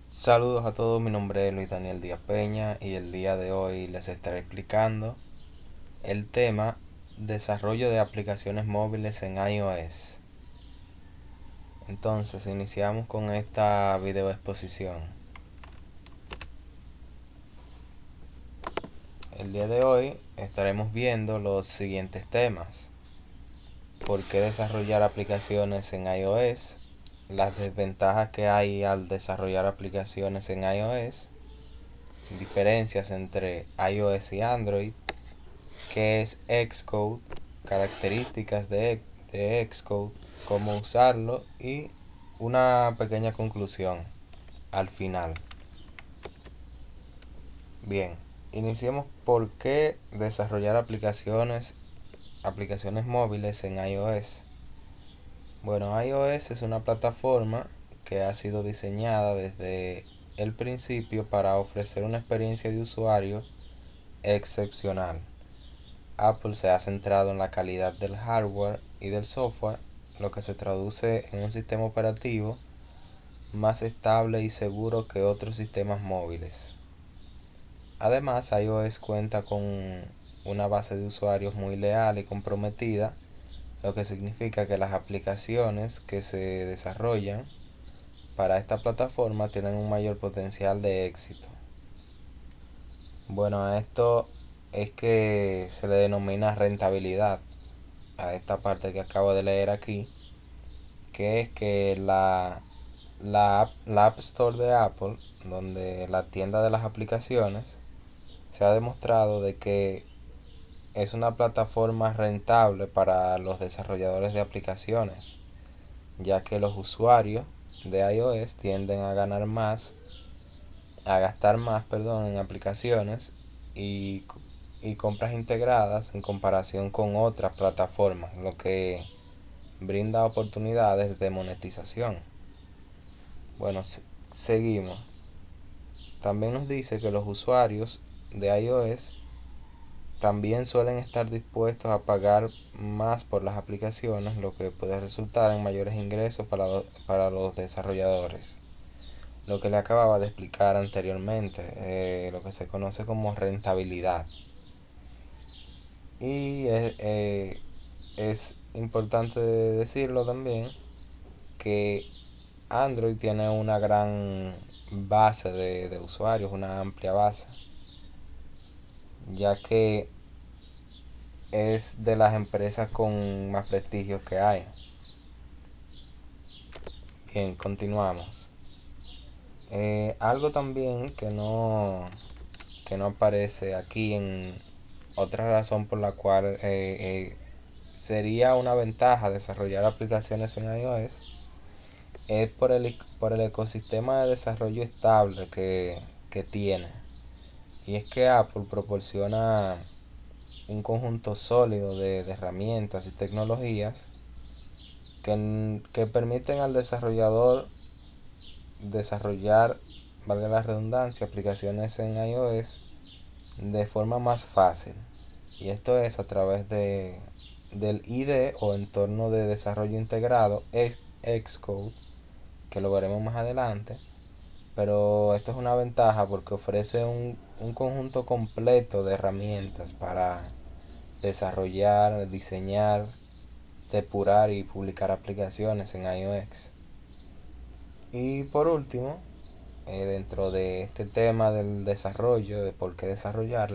Saludos a todos, mi nombre es Luis Daniel Díaz Peña y el día de hoy les estaré explicando el tema desarrollo de aplicaciones móviles en iOS. Entonces iniciamos con esta video exposición. El día de hoy estaremos viendo los siguientes temas: por qué desarrollar aplicaciones en iOS, las desventajas que hay al desarrollar aplicaciones en iOS, diferencias entre iOS y Android, qué es Xcode, características de Xcode, cómo usarlo y una pequeña conclusión al final. Bien, iniciemos por qué desarrollar aplicaciones móviles en iOS. Bueno, iOS es una plataforma que ha sido diseñada desde el principio para ofrecer una experiencia de usuario excepcional. Apple se ha centrado en la calidad del hardware y del software, lo que se traduce en un sistema operativo más estable y seguro que otros sistemas móviles. Además, iOS cuenta con una base de usuarios muy leal y comprometida, lo que significa que las aplicaciones que se desarrollan para esta plataforma tienen un mayor potencial de éxito. Bueno, a esto es que se le denomina rentabilidad, a esta parte que acabo de leer aquí, que es que la App Store de Apple, donde la tienda de las aplicaciones, se ha demostrado de que es una plataforma rentable para los desarrolladores de aplicaciones, ya que los usuarios de iOS tienden a ganar más, a gastar más, perdón, en aplicaciones y, y compras integradas en comparación con otras plataformas, lo que brinda oportunidades de monetización. Bueno, seguimos. También nos dice que los usuarios de iOS también suelen estar dispuestos a pagar más por las aplicaciones, lo que puede resultar en mayores ingresos para los desarrolladores. Lo que le acababa de explicar anteriormente, lo que se conoce como rentabilidad. Y es importante decirlo también que Android tiene una gran base de usuarios, una amplia base, ya que es de las empresas con más prestigio que hay. Bien, continuamos. Algo también que no aparece aquí, en otra razón por la cual sería una ventaja desarrollar aplicaciones en iOS, es por el ecosistema de desarrollo estable que tiene. Y es que Apple proporciona un conjunto sólido de herramientas y tecnologías que permiten al desarrollador desarrollar, valga la redundancia, aplicaciones en iOS de forma más fácil. Y esto es a través del IDE o entorno de desarrollo integrado, Xcode, que lo veremos más adelante. Pero esto es una ventaja porque ofrece un conjunto completo de herramientas para desarrollar, diseñar, depurar y publicar aplicaciones en iOS. Y por último, dentro de este tema del desarrollo, de por qué desarrollar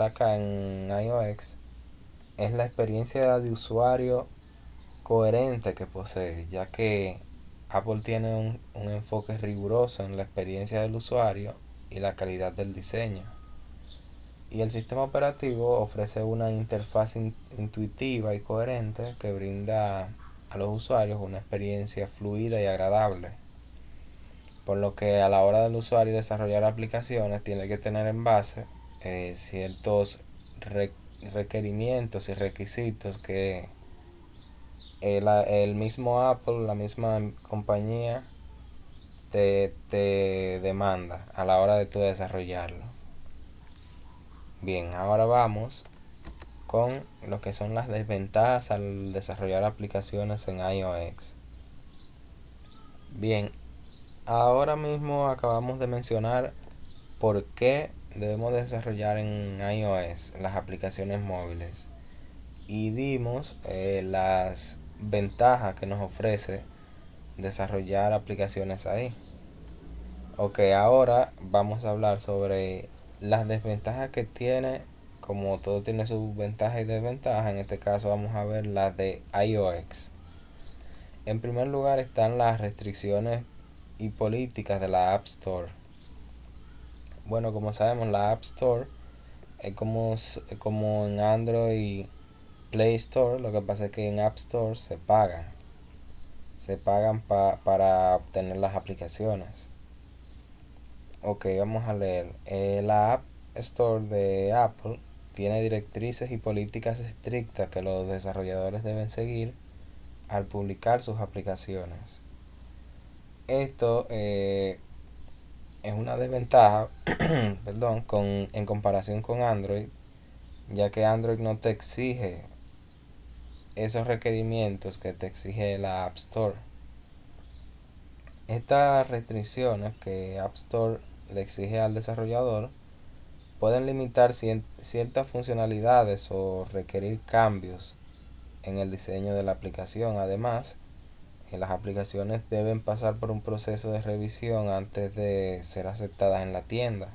acá en iOS, es la experiencia de usuario coherente que posee, ya que Apple tiene un enfoque riguroso en la experiencia del usuario y la calidad del diseño. Y el sistema operativo ofrece una interfaz intuitiva y coherente que brinda a los usuarios una experiencia fluida y agradable. Por lo que a la hora del usuario desarrollar aplicaciones tiene que tener en base ciertos requerimientos y requisitos que el mismo Apple, la misma compañía, te demanda a la hora de tu desarrollarlo. Bien, ahora vamos con lo que son las desventajas al desarrollar aplicaciones en iOS. Bien, Ahora mismo acabamos de mencionar por qué debemos desarrollar en iOS las aplicaciones móviles y dimos las ventajas que nos ofrece desarrollar aplicaciones ahí. Ok, ahora vamos a hablar sobre las desventajas que tiene. Como todo tiene sus ventajas y desventajas, en este caso vamos a ver las de iOS. En primer lugar están las restricciones y políticas de la App Store. Bueno, como sabemos, la App Store es como en Android Play Store. Lo que pasa es que en App Store para obtener las aplicaciones. Ok, vamos a leer. La App Store de Apple tiene directrices y políticas estrictas que los desarrolladores deben seguir al publicar sus aplicaciones. Esto es una desventaja, perdón, en comparación con Android, ya que Android no te exige esos requerimientos que te exige la App Store. Estas restricciones que App Store le exige al desarrollador pueden limitar ciertas funcionalidades o requerir cambios en el diseño de la aplicación. Además, las aplicaciones deben pasar por un proceso de revisión antes de ser aceptadas en la tienda,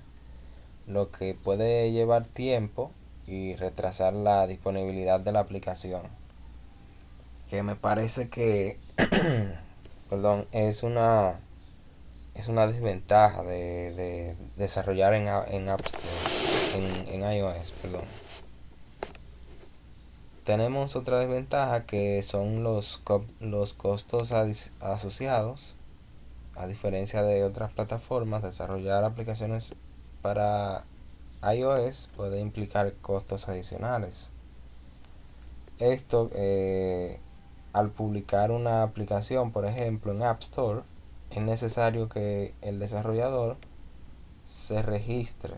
lo que puede llevar tiempo y retrasar la disponibilidad de la aplicación, que me parece que perdón, es una desventaja de desarrollar en App Store, en iOS, perdón. Tenemos otra desventaja que son los costos asociados. A diferencia de otras plataformas, desarrollar aplicaciones para iOS puede implicar costos adicionales. Esto, al publicar una aplicación, por ejemplo, en App Store, es necesario que el desarrollador se registre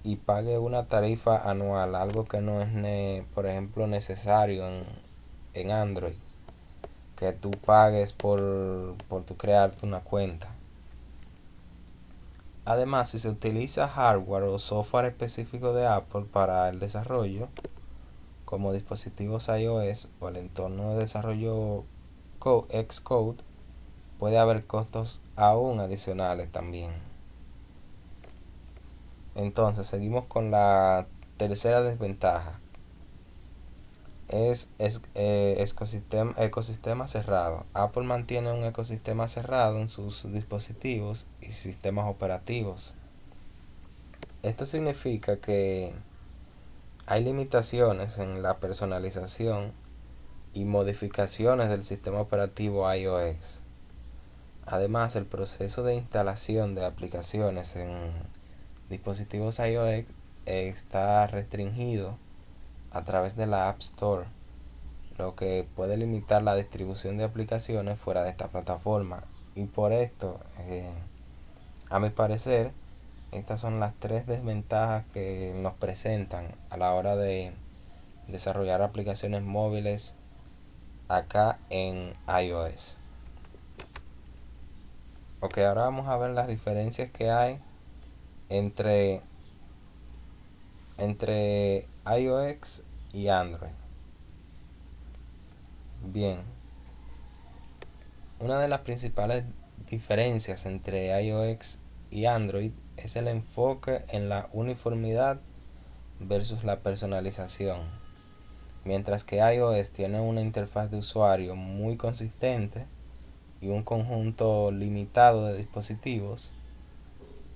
y pague una tarifa anual, algo que no es, por ejemplo, necesario en Android, que tú pagues por tu crearte una cuenta. Además, si se utiliza hardware o software específico de Apple para el desarrollo, como dispositivos iOS o el entorno de desarrollo Xcode, puede haber costos aún adicionales también. Entonces, seguimos con la tercera desventaja. Ecosistema cerrado. Apple mantiene un ecosistema cerrado en sus dispositivos y sistemas operativos. Esto significa que hay limitaciones en la personalización y modificaciones del sistema operativo iOS. Además, el proceso de instalación de aplicaciones en dispositivos iOS está restringido a través de la App Store, lo que puede limitar la distribución de aplicaciones fuera de esta plataforma. Y por esto, a mi parecer, estas son las tres desventajas que nos presentan a la hora de desarrollar aplicaciones móviles acá en iOS. Ok, ahora vamos a ver las diferencias que hay entre, entre iOS y Android. Bien, una de las principales diferencias entre iOS y Android es el enfoque en la uniformidad versus la personalización. Mientras que iOS tiene una interfaz de usuario muy consistente y un conjunto limitado de dispositivos,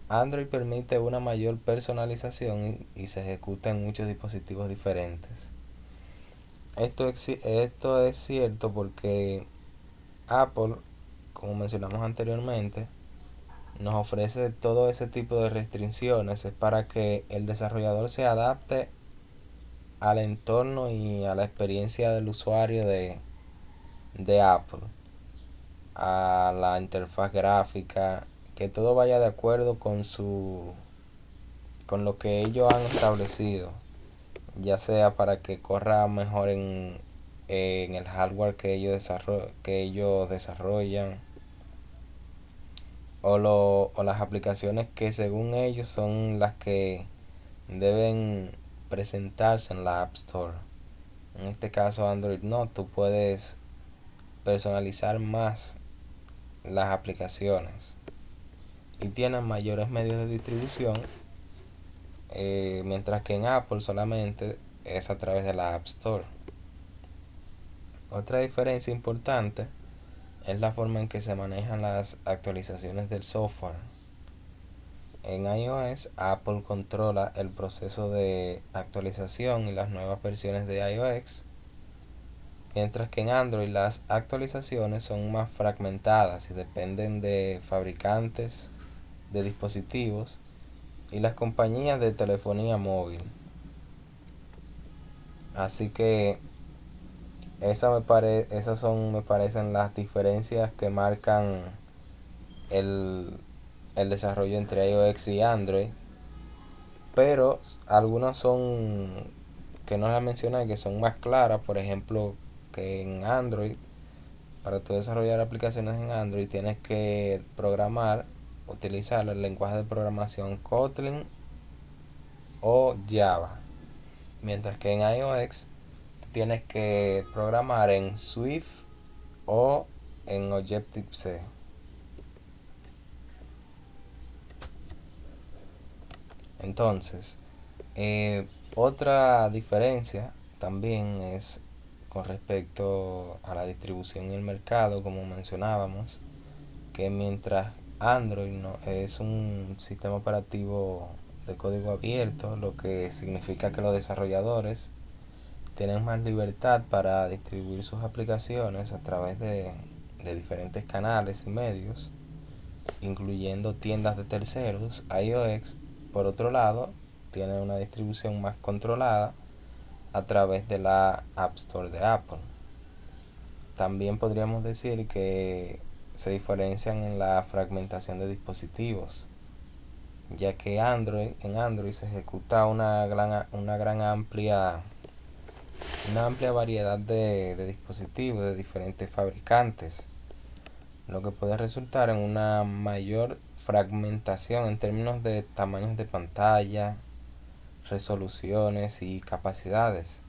Android permite una mayor personalización y se ejecuta en muchos dispositivos diferentes. Esto es cierto porque Apple, como mencionamos anteriormente, nos ofrece todo ese tipo de restricciones. Es para que el desarrollador se adapte al entorno y a la experiencia del usuario de Apple, a la interfaz gráfica, que todo vaya de acuerdo con lo que ellos han establecido, ya sea para que corra mejor en el hardware que ellos desarrollan, o las aplicaciones que según ellos son las que deben presentarse en la App Store. En este caso Android no, tú puedes personalizar más las aplicaciones y tienen mayores medios de distribución, mientras que en Apple solamente es a través de la App Store. Otra diferencia importante es la forma en que se manejan las actualizaciones del software. En iOS, Apple controla el proceso de actualización y las nuevas versiones de iOS, mientras que en Android las actualizaciones son más fragmentadas y dependen de fabricantes de dispositivos y las compañías de telefonía móvil. Así que esas son, me parecen, las diferencias que marcan el, el desarrollo entre iOS y Android. Pero algunas son, que no las mencioné, que son más claras. Por ejemplo, que en Android, para tú desarrollar aplicaciones en Android, tienes que utilizar el lenguaje de programación Kotlin o Java. Mientras que en iOS tienes que programar en Swift o en Objective-C. Entonces, otra diferencia también es con respecto a la distribución y el mercado, como mencionábamos, que mientras Android no es un sistema operativo de código abierto, lo que significa que los desarrolladores tienen más libertad para distribuir sus aplicaciones a través de diferentes canales y medios, incluyendo tiendas de terceros. iOS, por otro lado, tiene una distribución más controlada a través de la App Store de Apple. También podríamos decir que se diferencian en la fragmentación de dispositivos, ya que en Android se ejecuta una amplia variedad de dispositivos de diferentes fabricantes, lo que puede resultar en una mayor fragmentación en términos de tamaños de pantalla, resoluciones y capacidades.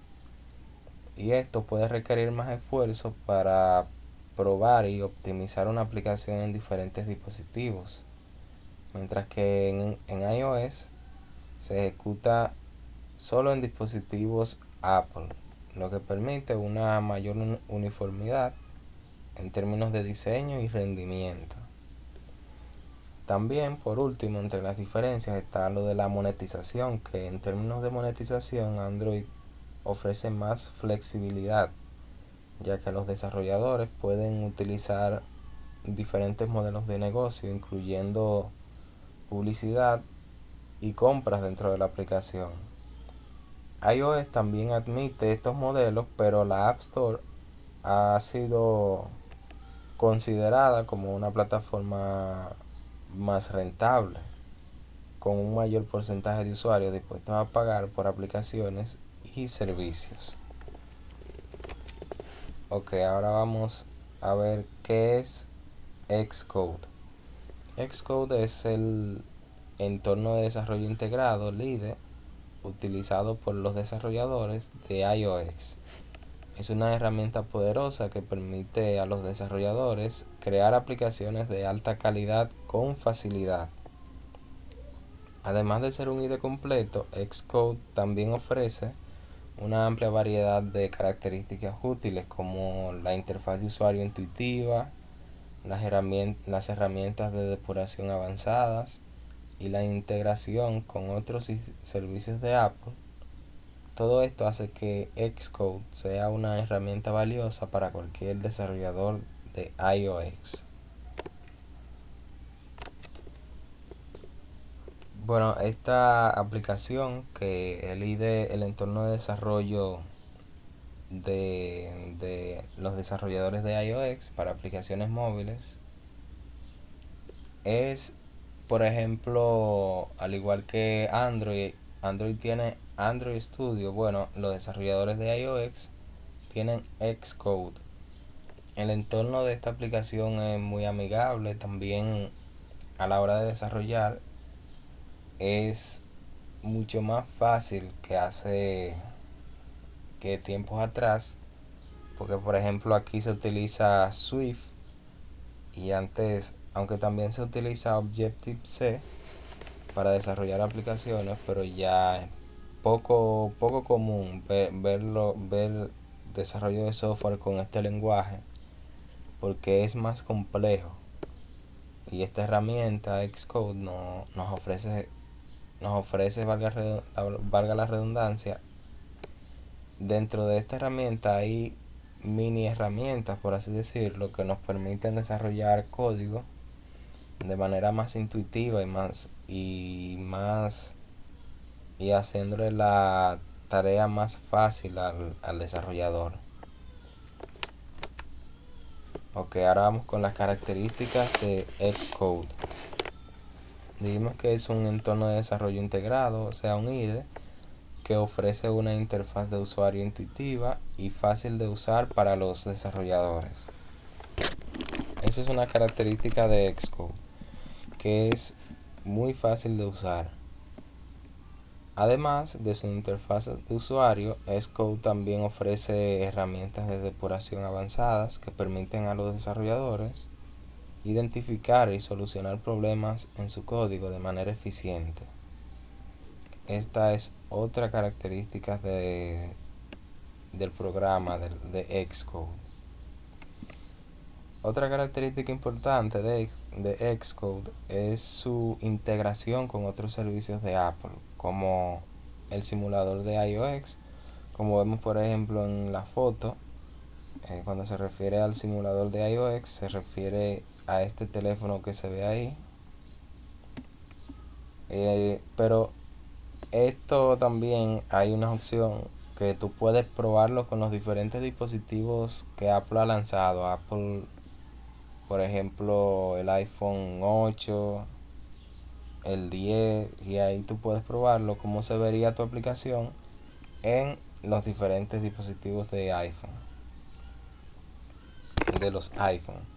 Y esto puede requerir más esfuerzo para probar y optimizar una aplicación en diferentes dispositivos, mientras que en iOS se ejecuta solo en dispositivos Apple, lo que permite una mayor uniformidad en términos de diseño y rendimiento. También, por último, entre las diferencias está lo de la monetización, que en términos de monetización Android ofrece más flexibilidad, ya que los desarrolladores pueden utilizar diferentes modelos de negocio, incluyendo publicidad y compras dentro de la aplicación. iOS también admite estos modelos, pero la App Store ha sido considerada como una plataforma más rentable, con un mayor porcentaje de usuarios dispuestos a pagar por aplicaciones y servicios. Ok, ahora vamos a ver qué es Xcode. Xcode es el entorno de desarrollo integrado LIDE utilizado por los desarrolladores de iOS. Es una herramienta poderosa que permite a los desarrolladores crear aplicaciones de alta calidad con facilidad. Además de ser un IDE completo, Xcode también ofrece una amplia variedad de características útiles como la interfaz de usuario intuitiva, las herramientas de depuración avanzadas y la integración con otros servicios de Apple. Todo esto hace que Xcode sea una herramienta valiosa para cualquier desarrollador de iOS. Bueno, esta aplicación que el entorno de desarrollo de los desarrolladores de iOS para aplicaciones móviles es, por ejemplo, al igual que Android tiene Android Studio. Bueno, los desarrolladores de iOS tienen Xcode. El entorno de esta aplicación es muy amigable, también a la hora de desarrollar es mucho más fácil que hace que tiempos atrás, porque por ejemplo aquí se utiliza Swift y antes, aunque también se utiliza Objective-C para desarrollar aplicaciones, pero ya es poco común ver desarrollo de software con este lenguaje porque es más complejo, y esta herramienta Xcode nos ofrece valga la redundancia. Dentro de esta herramienta hay mini herramientas, por así decirlo, que nos permiten desarrollar código de manera más intuitiva y haciéndole la tarea más fácil al desarrollador. Ok, ahora vamos con las características de Xcode. Dijimos que es un entorno de desarrollo integrado, o sea, un IDE, que ofrece una interfaz de usuario intuitiva y fácil de usar para los desarrolladores. Esa es una característica de Xcode, que es muy fácil de usar. Además de su interfaz de usuario, Xcode también ofrece herramientas de depuración avanzadas que permiten a los desarrolladores identificar y solucionar problemas en su código de manera eficiente. Esta es otra característica del programa de Xcode. Otra característica importante de Xcode es su integración con otros servicios de Apple, como el simulador de iOS, como vemos por ejemplo en la foto. Cuando se refiere al simulador de iOS, se refiere a este teléfono que se ve ahí. Pero esto también hay una opción que tú puedes probarlo con los diferentes dispositivos que Apple ha lanzado. Apple, por ejemplo, el iPhone 8, el 10, y ahí tú puedes probarlo cómo se vería tu aplicación en los diferentes dispositivos de los iPhone.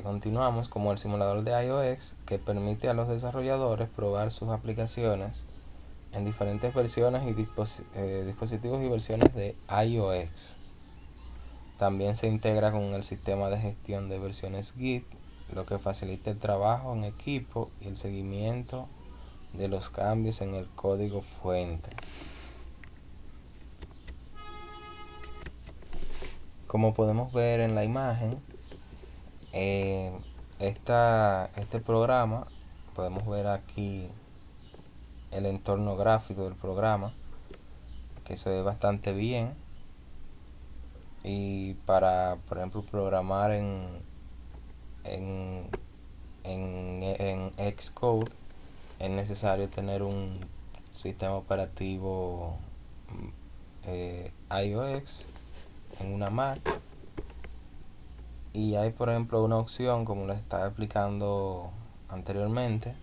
Continuamos como el simulador de iOS, que permite a los desarrolladores probar sus aplicaciones en diferentes versiones y dispositivos y versiones de iOS. También se integra con el sistema de gestión de versiones Git, lo que facilita el trabajo en equipo y el seguimiento de los cambios en el código fuente. Como podemos ver en la imagen, eh, este programa, podemos ver aquí el entorno gráfico del programa, que se ve bastante bien. Y para, por ejemplo, programar en, en Xcode es necesario tener un sistema operativo iOS en una Mac. Y hay, por ejemplo, una opción, como les estaba explicando anteriormente,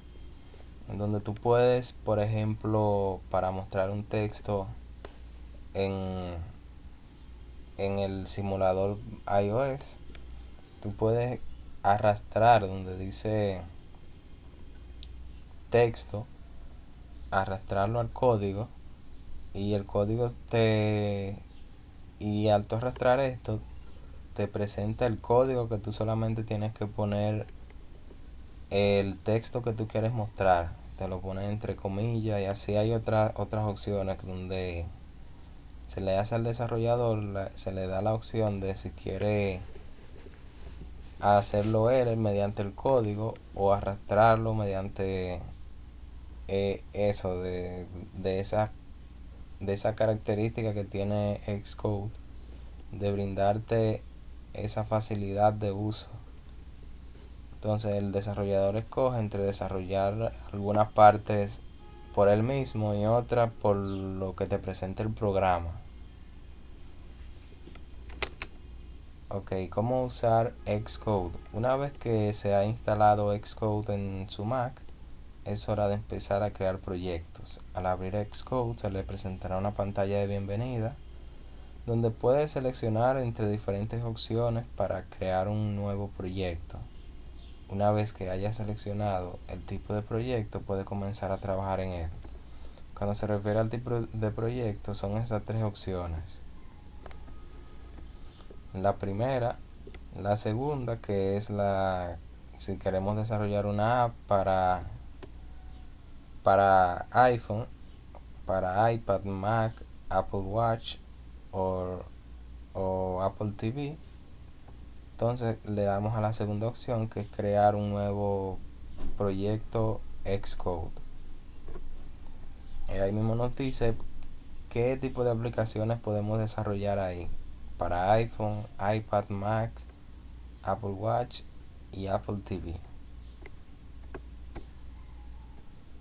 en donde tú puedes, por ejemplo, para mostrar un texto en, en el simulador iOS, tú puedes arrastrar donde dice texto, arrastrarlo al código, y el código y al tú arrastrar esto, te presenta el código que tú solamente tienes que poner el texto que tú quieres mostrar, te lo pones entre comillas, y así hay otras opciones donde se le hace al desarrollador, se le da la opción de si quiere hacerlo él mediante el código o arrastrarlo mediante eso de esa característica que tiene Xcode, de brindarte esa facilidad de uso. Entonces el desarrollador escoge entre desarrollar algunas partes por él mismo y otras por lo que te presenta el programa. Ok, ¿cómo usar Xcode? Una vez que se ha instalado Xcode en su Mac, es hora de empezar a crear proyectos. Al abrir Xcode se le presentará una pantalla de bienvenida donde puede seleccionar entre diferentes opciones para crear un nuevo proyecto. Una vez que haya seleccionado el tipo de proyecto, puede comenzar a trabajar en él. Cuando se refiere al tipo de proyecto, son esas tres opciones. La primera, la segunda, que es si queremos desarrollar una app para iPhone, para iPad, Mac, Apple Watch o Apple TV. Entonces le damos a la segunda opción, que es crear un nuevo proyecto Xcode. Ahí mismo nos dice qué tipo de aplicaciones podemos desarrollar ahí para iPhone, iPad, Mac, Apple Watch y Apple TV.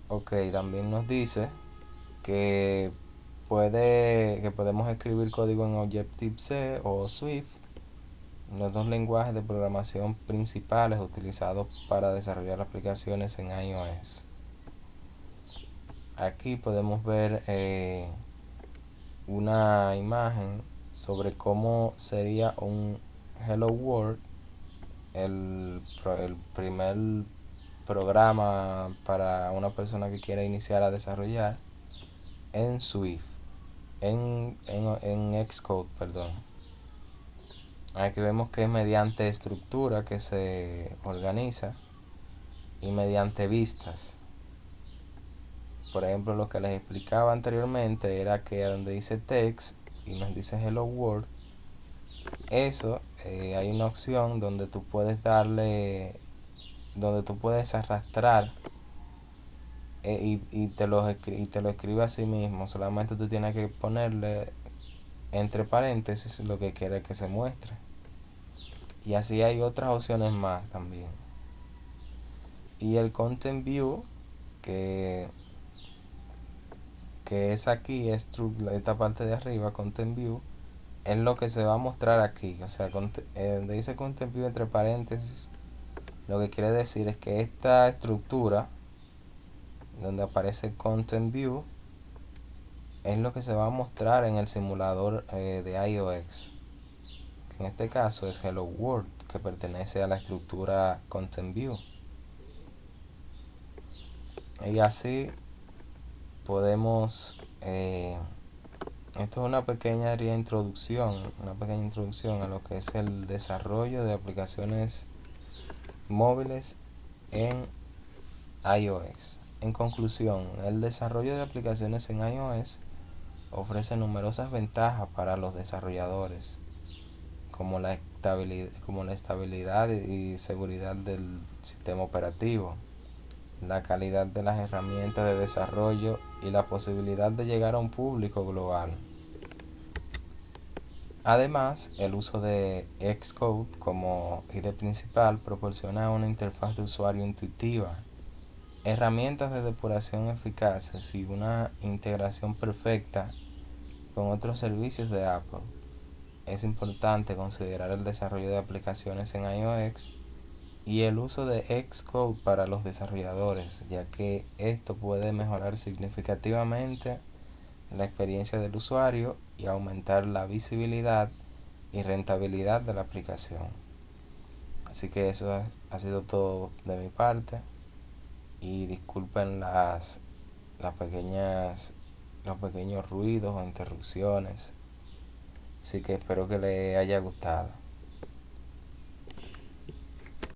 Ok, también nos dice que que podemos escribir código en Objective-C o Swift, los dos lenguajes de programación principales utilizados para desarrollar aplicaciones en iOS. Aquí podemos ver una imagen sobre cómo sería un Hello World, el primer programa para una persona que quiera iniciar a desarrollar en Swift, en Xcode, perdón. Aquí vemos que es mediante estructura que se organiza y mediante vistas. Por ejemplo, lo que les explicaba anteriormente era que donde dice text y nos dice Hello World, eso hay una opción donde tú puedes donde tú puedes arrastrar y te lo escribe a sí mismo. Solamente tú tienes que ponerle entre paréntesis lo que quiere que se muestre. Y así hay otras opciones más también. Y el Content View, que, que es aquí, esta parte de arriba, Content View, es lo que se va a mostrar aquí. O sea, donde dice Content View entre paréntesis, lo que quiere decir es que esta estructura, donde aparece Content View, es lo que se va a mostrar en el simulador de iOS. En este caso es Hello World, que pertenece a la estructura Content View. Y así podemos esto es una pequeña introducción a lo que es el desarrollo de aplicaciones móviles en iOS. En conclusión, el desarrollo de aplicaciones en iOS ofrece numerosas ventajas para los desarrolladores, como la estabilidad y seguridad del sistema operativo, la calidad de las herramientas de desarrollo y la posibilidad de llegar a un público global. Además, el uso de Xcode como IDE principal proporciona una interfaz de usuario intuitiva, herramientas de depuración eficaces y una integración perfecta con otros servicios de Apple. Es importante considerar el desarrollo de aplicaciones en iOS y el uso de Xcode para los desarrolladores, ya que esto puede mejorar significativamente la experiencia del usuario y aumentar la visibilidad y rentabilidad de la aplicación. Así que eso ha sido todo de mi parte, y disculpen las los pequeños ruidos o interrupciones. Así que espero que les haya gustado.